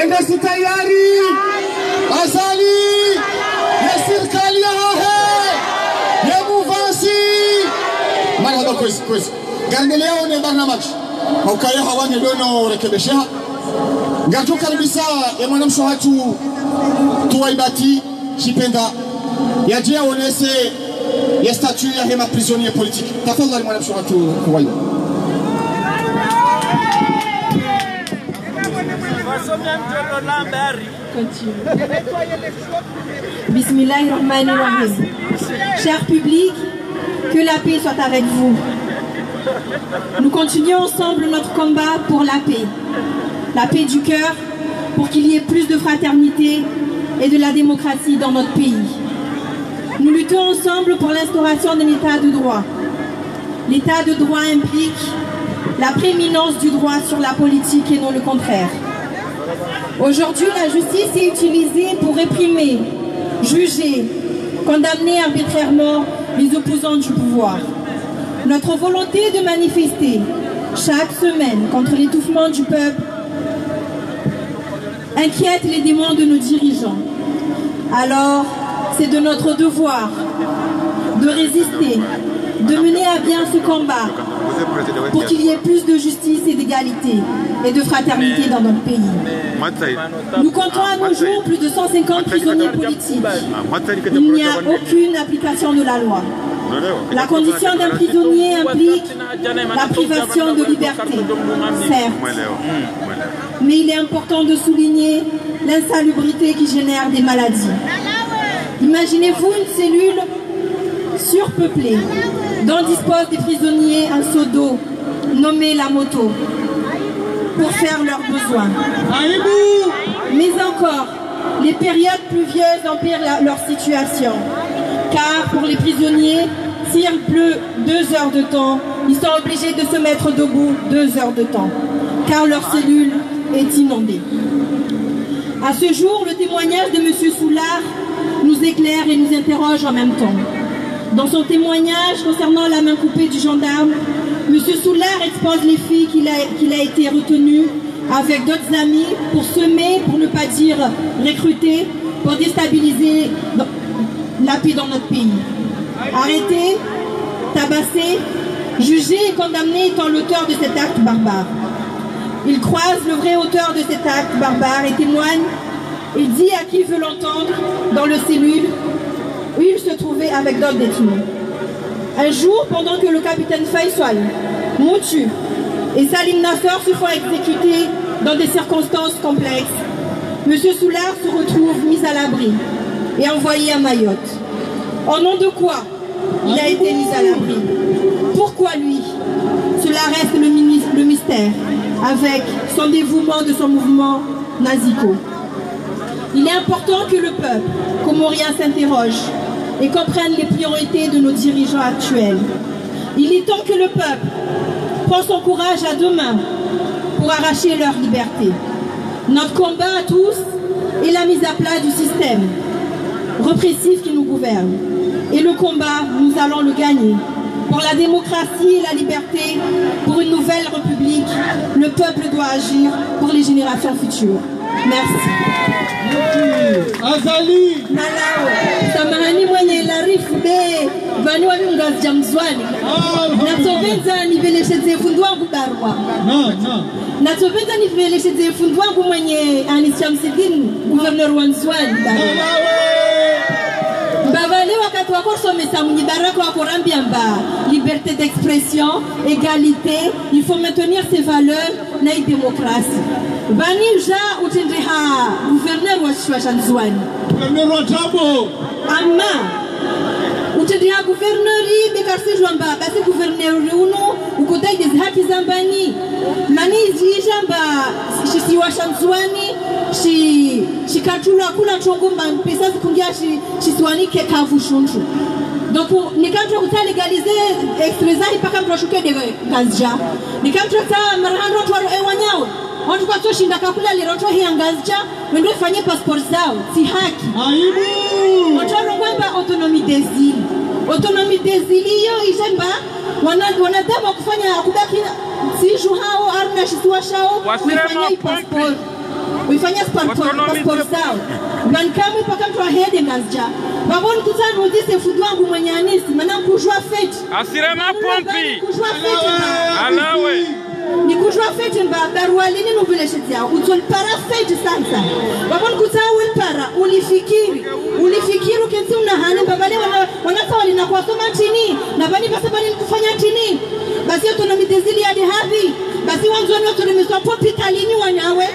Engasi tayari Azali ya serikali ya Muvasi marhaba kwezi gandelea one barnamaj mukaya hawane dono rekebesha ngatu karibisa ya mwanamsho watu tuwaibati shipenda yajia onese ya statut ya hema prisonnier politique tafadhali mwanamsho watu kuwayo Bismillahirrahmanirrahim. Cher public, que la paix soit avec vous. Nous continuons ensemble notre combat pour la paix du cœur, pour qu'il y ait plus de fraternité et de la démocratie dans notre pays. Nous luttons ensemble pour l'instauration d'un état de droit. L'état de droit implique la prééminence du droit sur la politique et non le contraire. Aujourd'hui, la justice est utilisée pour réprimer, juger, condamner arbitrairement les opposants du pouvoir. Notre volonté de manifester chaque semaine contre l'étouffement du peuple inquiète les démons de nos dirigeants. Alors, c'est de notre devoir de résister, de mener à bien ce combat pour qu'il y ait plus de justice et d'égalité et de fraternité dans notre pays. Nous comptons à nos jours plus de 150 prisonniers politiques. Il n'y a aucune application de la loi. La condition d'un prisonnier implique la privation de liberté, certes. Mais il est important de souligner l'insalubrité qui génère des maladies. Imaginez-vous une cellule surpeuplée dont disposent des prisonniers un seau d'eau nommé la moto pour faire leurs besoins. Mais encore, les périodes pluvieuses empirent leur situation. Car pour les prisonniers, s'il pleut 2 heures de temps, ils sont obligés de se mettre debout 2 heures de temps, car leur cellule est inondée. À ce jour, le témoignage de M. Soulard nous éclaire et nous interroge en même temps. Dans son témoignage concernant la main coupée du gendarme, M. Soulard expose les filles qu'il a été retenu avec d'autres amis pour semer, pour ne pas dire recruter, pour déstabiliser la paix dans notre pays. Arrêté, tabassé, jugé et condamné étant l'auteur de cet acte barbare. Il croise le vrai auteur de cet acte barbare et témoigne. Il dit à qui veut l'entendre dans le cellule où il se trouvait avec d'autres détenus. Un jour, pendant que le capitaine Faisal, Moutu et Salim Nasser se font exécuter dans des circonstances complexes, M. Soulard se retrouve mis à l'abri et envoyé à Mayotte. Au nom de quoi il a été mis à l'abri? Pourquoi lui? Cela reste le mystère, avec son dévouement de son mouvement Nazico. Il est important que le peuple comorien s'interroge et comprenne les priorités de nos dirigeants actuels. Il est temps que le peuple prenne son courage à deux mains pour arracher leur liberté. Notre combat à tous est la mise à plat du système répressif qui nous gouverne. Et le combat, nous allons le gagner. Pour la démocratie et la liberté, pour une nouvelle république, le peuple doit agir pour les générations futures. Merci. Azali Nalao, samahani mwenye larifu be vani wami mgazi jamzwani natobeza niveleshe zefundu wangu barwa natobeza niveleshe zefundu wangu mwenye anishamsidini gouverneur wanzwani barwa mbavale wakati wako somesa mwenye baraka wako rambia mba liberté d'expression, égalité, il faut maintenir ces valeurs na démocratie. Bani ja utendreha gouverneur wa Shwanzwani. Gouverneur wa Tabo. Amma utendreha gouverneur bekarse jwamba basi gouverneur uno ukodai des haki zambani. Nani zijamba shi wa Shwanzwani shi katula kula chongomba pesa zikungia shi swani ke kavushunchu. Donc, ni quand tu as légalisé extrémisme, pas comme tu as de gazja. Ni quand tu as marhando tu as ewanyao. On tu as shinda kakula le roto hi angazja, wende fanye passport zao, si haki. Aibu. On tu as kwamba autonomie des îles. Autonomie des îles hiyo ijemba wanadamu kufanya kubaki si hao arna shitwa shao, wafanye passport. uifanya passport sao ngankamu paka mtu ahede ngazja baboni kutana udise fudu wangu mwenye anisi maana kujua fete asirema pompi kujua fete alawe ni kujua fete mba barwalini nubile shetia utol para fete sansa baboni kutana wel para ulifikiri ukensi unahane babale wanasa walina kwa soma tini na bani basa bani kufanya tini basi yoto na mitezili hadi hadhi basi wanzoni yoto nimesopo pitalini wanyawe